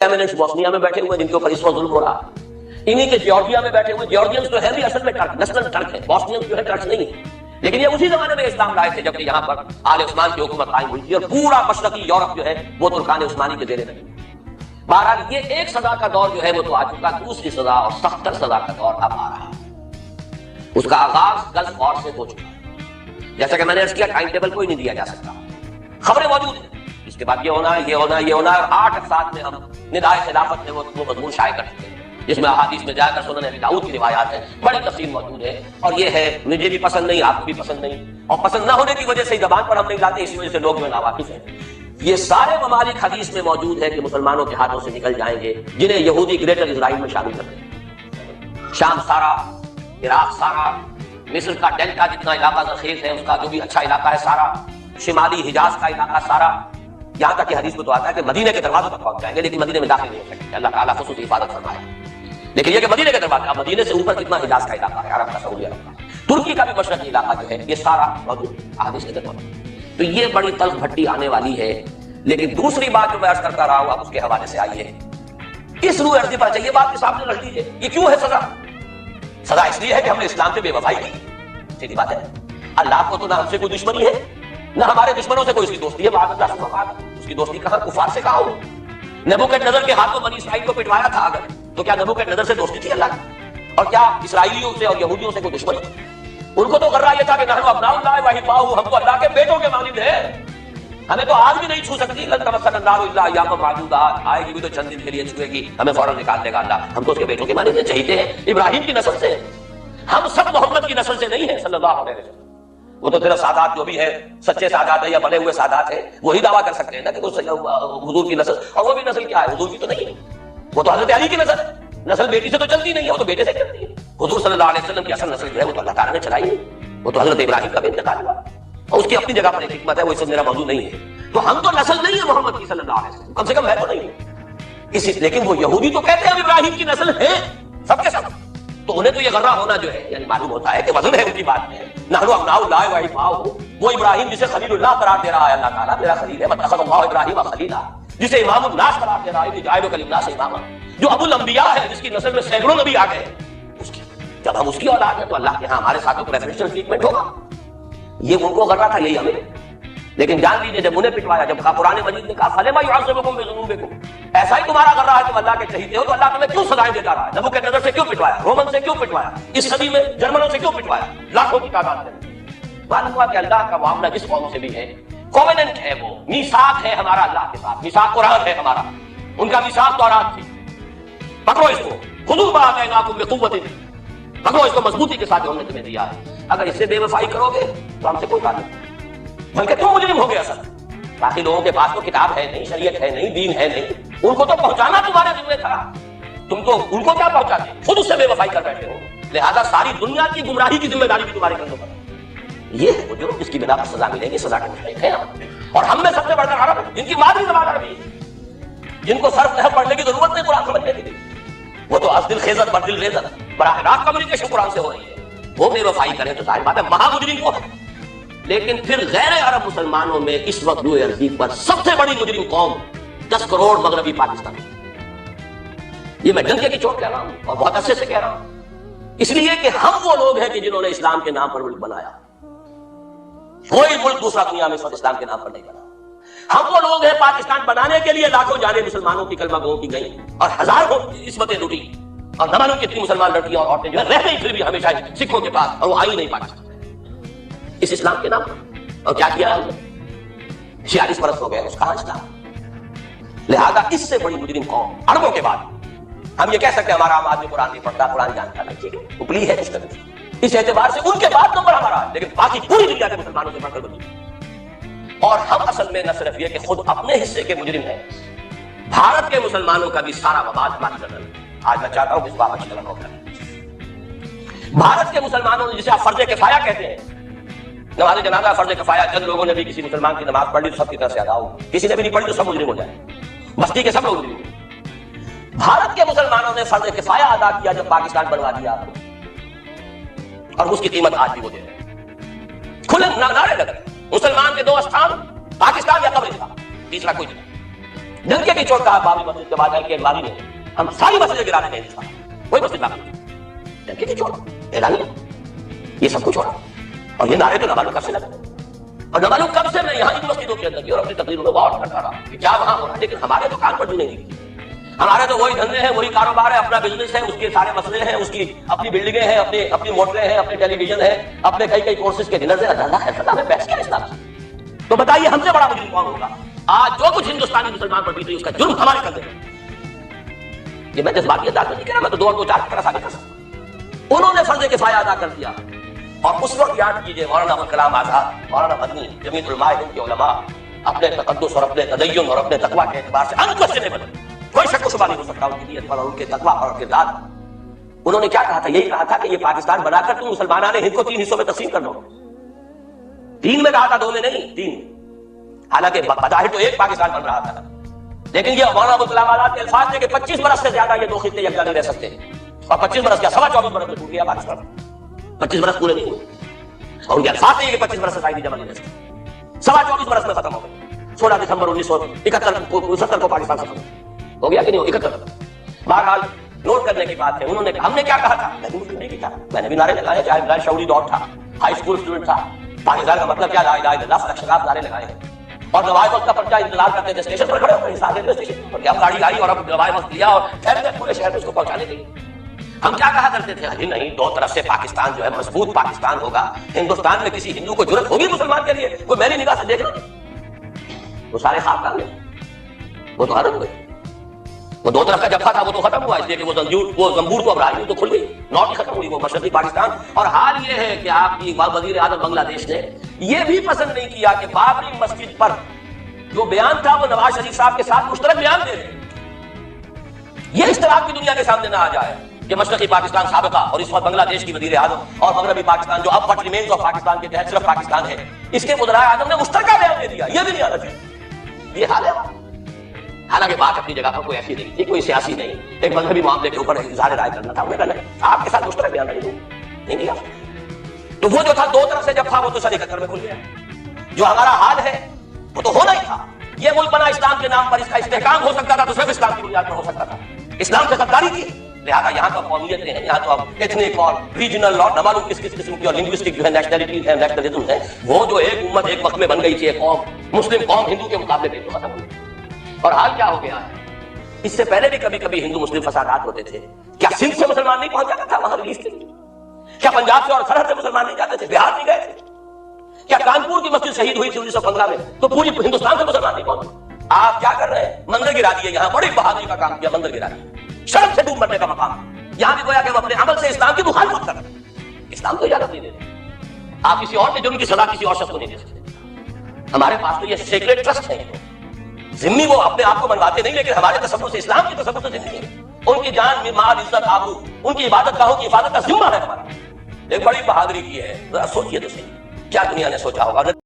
ایمیننٹس Bosnia میں بیٹھے ہوئے جن کے اوپر اس وقت ظلم ہو رہا، انہی کے جارجیا میں بیٹھے ہوئے، جارجینز تو ہے بھی اصل میں ٹرک، نسل ٹرک ہے، بوسنینز جو ہے ٹرکس نہیں ہے، لیکن یہ اسی زمانے میں اسلام لائے تھے جبکہ یہاں پر آل عثمان کی حکومت قائم ہوئی تھی اور پورا مشرقی یورپ جو ہے وہ ترکان عثمانی کے زیر رہی۔ بہرحال یہ ایک سزا کا دور جو ہے وہ تو آ چکا، دوسری سزا اور سختر سزا کا دور اب آ رہا ہے۔ اس کا آغاز گلف وار سے ہو چکا ہے، جیسا کہ میں نے عرض کیا ٹائم ٹیبل کوئی نہیں دیا جا سکتا، خبریں موجود ہیں اس کے بعد یہ ہونا ہے، یہ ہونا ہے، یہ ہونا ہے، اور 8 اقساط میں ہم ندائے خلافت میں وہ مضمون شائع کر چکے ہیں جس میں احادیث میں جا کر سنن ابی داؤد کی روایات ہیں، بڑی تفصیل موجود ہے، اور یہ ہے مجھے بھی پسند نہیں، آپ کو بھی پسند نہیں، اور پسند نہ ہونے کی وجہ سے زبان پر ہم نہیں لاتے، اسی وجہ سے لوگ جو ناواقف ہیں۔ یہ سارے ممالک حدیث میں موجود ہے کہ مسلمانوں کے ہاتھوں سے نکل جائیں گے جنہیں یہودی گریٹر اسرائیل میں شامل کرتے ہیں۔ شام سارا، عراق سارا، مصر کا ڈیلٹا جتنا علاقہ زرخیز ہے اس کا جو بھی اچھا علاقہ ہے سارا، شمالی حجاز کا علاقہ سارا، یہاں تک کہ حدیث میں تو آتا ہے کہ مدینے کے دروازوں تک پہنچ جائیں گے لیکن مدینے میں داخل نہیں ہو سکتے، اللہ تعالیٰ خصوصی حفاظت فرمائے۔ لیکن یہ کہ مدینے کے دروازے، مدینے سے اوپر کتنا حجاز کا علاقہ ہے، عرب کا، سعودی عرب کا، ترکی کا بھی مشرقی علاقہ جو ہے یہ سارا موجود حدیث کے دروازے۔ تو یہ بڑی تلخ بھٹی آنے والی ہے۔ لیکن دوسری بات جو میں عرض کرتا رہا ہوں اب اس کے حوالے سے آئیے، اس روح عرضی پر چاہیے بات کے سامنے رکھ دیجیے، یہ کیوں ہے سزا؟ سزا اس لیے ہے کہ ہم نے اسلام سے بے وفائی کی، سیدھی بات ہے۔ اللہ کو تو نہ ہم سے کوئی دشمنی ہے نہ ہمارے دشمنوں سے کوئی اس کی دوستی ہے، بعد اللہ سبحانہ اس کی دوستی کہاں کفار سے کہا ہو۔ نبوکدنضر کے ہاتھوں بنی اسرائیل کو پٹوایا تھا اگر تو کیا نبوکدنضر سے دوستی تھی اللہ کی؟ اور کیا اسرائیلیوں سے اور یہودیوں سے کوئی دشمنی؟ ان کو تو غرہ یہ تھا کہ نحن ابناء اللہ واحباؤہ، ہم تو اللہ کے بیٹوں کے مانند ہیں، ہمیں تو آج بھی نہیں چھو سکتی، لن تمسنا النار الا ایاما معدودات، آئے گی بھی تو چند دن کے لیے چھوئے گی، ہمیں فوراً نکال دے گا اللہ، ہم تو اس کے بیٹوں کے مانند ہیں، چہیتے ہیں، ابراہیم کی نسل سے، ہم سب محمد کی نسل سے نہیں ہیں صلی اللہ علیہ وسلم۔ وہ تو صرف سادات جو بھی ہے سچے سادات ہیں یا بنے ہوئے سادات ہیں وہی دعویٰ کر سکتے ہیں نا کہ وہ حضور کی نسل، اور وہ بھی نسل کیا ہے، حضور کی تو نہیں ہے، وہ تو حضرت علی کی نسل ہے، نسل بیٹی سے تو چلتی نہیں ہے، وہ تو بیٹے سے چلتی ہے۔ حضور صلی اللہ علیہ وسلم کی اصل نسل جو ہے وہ تو اللہ تعالیٰ نے چلائی نہیں، وہ تو حضرت ابراہیم کا بھی انتقال ہوا، اور اس کی اپنی جگہ پر ایک حکمت ہے، وہ اس سے میرا موضوع نہیں ہے۔ تو ہم تو نسل نہیں ہے محمد کی صلی اللہ علیہ وسلم، کم سے کم ہے تو نہیں ہے، لیکن وہ یہودی تو کہتے ہیں ہم ابراہیم کی نسل ہیں سب کے سب، تو انہیں تو یہ غرہ ہونا جو ہے یعنی معلوم ہوتا ہے کہ وزن ہے ان کی بات میں، نحن ابناء اللہ واحباؤہ، وہ ابراہیم جسے خلیل اللہ قرار دے رہا ہے اللہ تعالیٰ میرا خلیل ہے، واتخذ اللہ ابراہیم خلیلا، جسے امام الناس قرار دے رہا ہے جاعلک للناس اماما، جو ابو الانبیاء ہے جس کی نسل میں سینکڑوں نبی آ گئے، جب ہم اس کی اولاد ہیں تو اللہ کے ہاں ہمارے ساتھ پریفریشنل ٹریٹمنٹ ہوگا۔ یہ ان کو غرہ تھا، یہی ہمیں، لیکن جان لیجیے جب انہیں پٹوایا، جب قرآن مجید نے کہا فلما يعذبكم بذنوبكم، ایسا ہی تمہارا غرہ ہے تم اللہ کے چہیتے ہو تو اللہ تمہیں کیوں سزائیں دیتا رہا ہے؟ نبوکدنضر سے کیوں پٹوایا، رومن سے کیوں پٹوایا، اس صدی میں جرمنوں سے کیوں پٹوایا، لاکھوں کی تعداد میں۔ معلوم ہوا کہ اللہ کا معاملہ جس قوم سے بھی ہے کووننٹ ہے، وہ میثاق ہے ہمارا اللہ کے ساتھ، میثاق قرآن ہے ہمارا، ان کا میثاق تورات تھی، پکڑو اس کو، خذوا ما آتیناکم بقوۃ، پکڑو اس کو مضبوطی کے ساتھ جو ہم نے تمہیں دیا ہے، اگر اس سے بے وفائی کرو گے تو ہم سے کوئی تعلق نہیں، بلکہ تم مجرم ہو گے اصل۔ باقی لوگوں کے پاس تو کتاب ہے نہیں، شریعت ہے نہیں، دین ہے نہیں، ان کو تو پہنچانا تمہارے ذمہ تھا، تم تو ان کو کیا پہنچاتے، خود اس سے بے وفائی کر بیٹھے ہو، لہذا ساری دنیا کی گمراہی کی ذمہ داری بھی تمہارے کندھوں پر۔ یہ ہے وہ جو جس کی بنا پر سزا ملے گی، سزا کے مستحق ہیں ہم، اور ہم میں سب سے بڑھ کر عرب جن کی مادری زبان عربی ہے، جن کو صرف نحو پڑھنے کی ضرورت نہیں قرآن سمجھنے کی، وہ تو از دل خیزت بر دل ریزت براہ راست کمیونیکیشن قرآن سے ہو رہی ہے، وہ بے وفائی کریں تو ظاہر بات ہے مہا مجرم کو ہے۔ لیکن پھر غیر عرب مسلمانوں میں اس وقت روئے ارضی پر سب سے بڑی مجرم قوم 10 کروڑ مغربی پاکستان، یہ میں ڈنکے کی چوٹ کہہ رہا ہوں اور بہت عرصے سے کہہ رہا ہوں، اس لیے کہ ہم وہ لوگ ہیں کہ جنہوں نے اسلام کے نام پر ملک بنایا، کوئی ملک دوسرا دنیا میں اسلام کے نام پر نہیں بنا، ہم وہ لوگ ہیں پاکستان بنانے کے لیے لاکھوں جانیں مسلمانوں کی کلمہ گوؤں کی گئی اور ہزاروں عصمتیں لوٹی، اور نہ معلوم کتنی مسلمان لڑکیاں اور عورتیں جو ہے رہ گئی پھر بھی ہمیشہ سکھوں کے پاس، اور وہ آئی نہیں پاکستان اس اسلام کے نام پر، اور کیا کیا ہم نے 46 برس ہو گئے اس کا اسلام۔ لہذا اس سے بڑی مجرم قوم عربوں کے بعد ہم یہ کہہ سکتے ہیں ہمارا عام آدمی قرآن نہیں پڑھتا، قرآن جانتا نہیں، ٹھیک ہے اوپلی ہے اس طرح، اس اعتبار سے ان کے بعد نمبر ہمارا ہے، لیکن باقی پوری دنیا کے مسلمانوں سے بڑھ کر بنی، اور ہم اصل میں نہ صرف یہ کہ خود اپنے حصے کے مجرم ہیں، بھارت کے مسلمانوں کا بھی سارا وبال ہماری نظر ہے۔ آج میں چاہتا ہوں کہ اس بات اچھی طرح بھارت کے مسلمانوں نے جسے آپ فرض کفایہ کہتے ہیں، نماز جنازہ فرض کفایہ، چند لوگوں نے بھی کسی مسلمان کی نماز پڑھ لی تو سب کی طرف سے ادا ہو، کسی نے بھی نہیں پڑھی تو سب مجرم ہو جائے، بستی کے سب لوگ مجرم ہو۔ بھارت کے مسلمانوں نے فرض کفایہ ادا کیا جب پاکستان بنوا دیا آپ کو، اور اس کی قیمت آج بھی وہ دے رہے ہیں، کھلے نعرے لگ رہے ہیں، مسلمان کے 2 استھان، پاکستان یا قبرستان، تیسرا کوئی نہیں، ڈنکے کی چوٹ کہا بابری مسجد کے بعد ہے کہ اقبالی نے ہم ساری مسجدیں گرا دیں گے، کوئی مسجد باقی نہیں، ڈنکے کی چوٹ اعلانیہ، یہ سب کچھ ہو رہا، اور یہ نعرے تو نہ معلوم کب سے لگے، اور نہ معلوم کب سے میں یہاں یونیورسٹیوں کے اندر اور اپنی تقریروں میں غور کرتا رہا کہ کیا وہاں ہو رہا ہے، لیکن ہمارے تو کان پر بھی نہیں دکھتی، ہمارے تو وہی دھندے ہیں، وہی کاروبار ہے، اپنا بزنس ہے، اس کے سارے مسئلے ہیں، اس کی اپنی بلڈنگیں ہیں، اپنی موٹریں ہیں، اپنے ٹیلی ویژن ہے، اپنے کئی کورسز کے ڈنر ہیں، اللہ ہے اللہ میں پیسے کیا اسلام سے؟ تو بتائیے ہم سے بڑا مجرم کون ہوگا؟ آج جو کچھ ہندوستانی مسلمان پر بیت رہی ہے اس کا جرم ہمارے کندھے پر۔ یہ میں جذباتی انداز میں نہیں کہہ رہا، میں تو دو چار کی طرح ثابت کر سکتا ہوں۔ انہوں نے فرض کفایہ ادا کر دیا، اور اس وقت یاد کیجئے مولانا ابوالکلام آزاد، مولانا مدنی، جمیع علماء ہند کے علماء اپنے تقدس اور اپنے تدین اور اپنے تقویٰ کے اعتبار سے انکوشنیبل، کوئی شک و شبہ نہیں ہو سکتا ان کی نیت پر اور ان کے تقویٰ اور کردار۔ انہوں نے کیا کہا تھا؟ یہی کہا تھا کہ یہ پاکستان بنا کر تم مسلمانوں نے ہند کو 3 حصوں میں تقسیم کر دو۔ 3 میں کہا تھا، 2 میں نہیں، 3۔ حالانکہ بظاہر تو ایک پاکستان بن رہا تھا، لیکن یہ مولانا ابوالکلام آزاد کے الفاظ تھے کہ 25 برس سے زیادہ یہ 2 خطے یکجا نہیں رہ سکتے، اور 25 برس کیا 24.25 برس میں ٹوٹ گیا پاکستان، 25 برس پورے نہیں ہوئے، اور ان کے الفاظ تھے کہ 25 برس سے زائد جمع نہیں رہ سکتے، 24.25 برس میں ختم ہو گئے۔ 16 دسمبر 1971 کو پاکستان ختم ہو گیا کہ نہیں؟ 71۔ بہرحال نوٹ کرنے کی بات ہے، انہوں نے ہم نے کیا کہا تھا؟ میں نے مسلم نہیں کہا، میں نے بھی نعرے لگائے، چاہے غیر شعوری دور تھا، ہائی اسکول اسٹوڈنٹ تھا، پاکستان کا مطلب کیا، لا الہ الا اللہ، فلک شگاف نعرے لگائے ہیں، اور نوائے وقت کا پرچہ انتظار کرتے تھے اسٹیشن پر کھڑے ہو کر، ریلوے اسٹیشن پر، کہ اب گاڑی آئی اور اب نوائے وقت لیا اور ٹھہر گئے پورے شہر میں اس کو پہنچانے کے لیے۔ ہم کیا کہا کرتے تھے؟ ارے نہیں، 2 طرف سے پاکستان جو ہے مضبوط پاکستان ہوگا، ہندوستان میں کسی ہندو کو جرأت ہوگی مسلمان کے لیے کوئی میری نگاہ سے دیکھ لو، وہ سارے خواب کر گئے، وہ تو حرم ہوئے، وہ 2 طرف کا جبہہ تھا وہ تو ختم ہوا، اس لیے کہ وہ زنبور تو اب رہی تو کھل گئی، نارتھ ختم ہوئی، وہ مشرقی پاکستان۔ اور حال یہ ہے کہ آپ کی وزیر اعظم بنگلہ دیش نے یہ بھی پسند نہیں کیا کہ بابری مسجد پر جو بیان تھا وہ نواز شریف صاحب کے ساتھ مشترک بیان دے دیں، یہ اشتراک کی دنیا کے سامنے نہ آ جائے کہ مشرقی پاکستان سابقہ اور اس وقت بنگلہ دیش کی وزیر اعظم اور مغربی پاکستان جو اب وٹ ریمینز آف پاکستان کے تحت صرف پاکستان ہے، اس کے وزرائے اعظم نے مشترکہ بیان دے دیا، یہ بھی نہیں آنا چاہیے، یہ حال ہے۔ حالانکہ بات اپنی جگہ پر کوئی ایسی نہیں تھی، کوئی سیاسی نہیں، ایک مذہبی معاملے کے اوپر اظہار رائے کرنا تھا، انہوں نے کہا نہیں آپ کے ساتھ مشترک بیان نہیں دیا۔ تو وہ جو تھا 2 طرف سے جب تھا وہ تو سر 71 میں کھل گیا، جو ہمارا حال ہے وہ تو ہونا ہی تھا۔ یہ ملک بنا اسلام کے نام پر، اس کا استحکام ہو سکتا تھا تو صرف اسلام کی بنیاد پر ہو سکتا تھا، اسلام سے غداری کی، لہٰذا یہاں تو قومیتیں ہیں، یہاں تو اب ایتھنک اور ریجنل اور نہ معلوم کس قسم کی اور لنگوسٹک جو ہے نیشنلٹیز ہیں، نیشنلزم ہے، وہ جو ایک امت ایک وقت میں بن گئی تھی، ایک قوم مسلم قوم ہندو کے مقابلے میں تو ختم ہوئی۔ اور حال کیا ہو گیا ہے؟ اس سے پہلے بھی کبھی ہندو مسلم فسادات ہوتے تھے، کیا سندھ سے مسلمان نہیں پہنچ جاتا تھا وہاں ریلیز کے لیے؟ کیا پنجاب سے اور سرحد سے مسلمان نہیں جاتے تھے؟ بہار نہیں گئے تھے؟ کیا کانپور کی مسجد شہید ہوئی تھی 1915 میں تو پوری ہندوستان سے مسلمان نہیں پہنچے؟ آپ کیا کر رہے ہیں؟ مندر گرا دیے، یہاں بڑی بہادری کا کام کیا، مندر گرا دیے، شرم سے ڈوب مرنے کا مقام، یہاں بھی گویا کہ وہ اپنے عمل سے اسلام کی مخالفت کر رہے ہیں، اسلام کو اجازت نہیں دیتے۔ آپ کسی اور کے جرم کی سزا کسی اور شخص کو نہیں دے سکتے، ہمارے پاس تو یہ سیکریٹ ٹرسٹ ہے، ذمہ وہ اپنے آپ کو منواتے نہیں، لیکن ہمارے تصور سے اسلام کی تصور سے زندگی ہے، ان کی جان مال عزت آبرو ان کی عبادت گاہوں کی حفاظت کا ذمہ ہے ہمارا، ایک بڑی بہادری کی ہے، ذرا سوچیے تو صحیح کیا دنیا نے سوچا ہوگا۔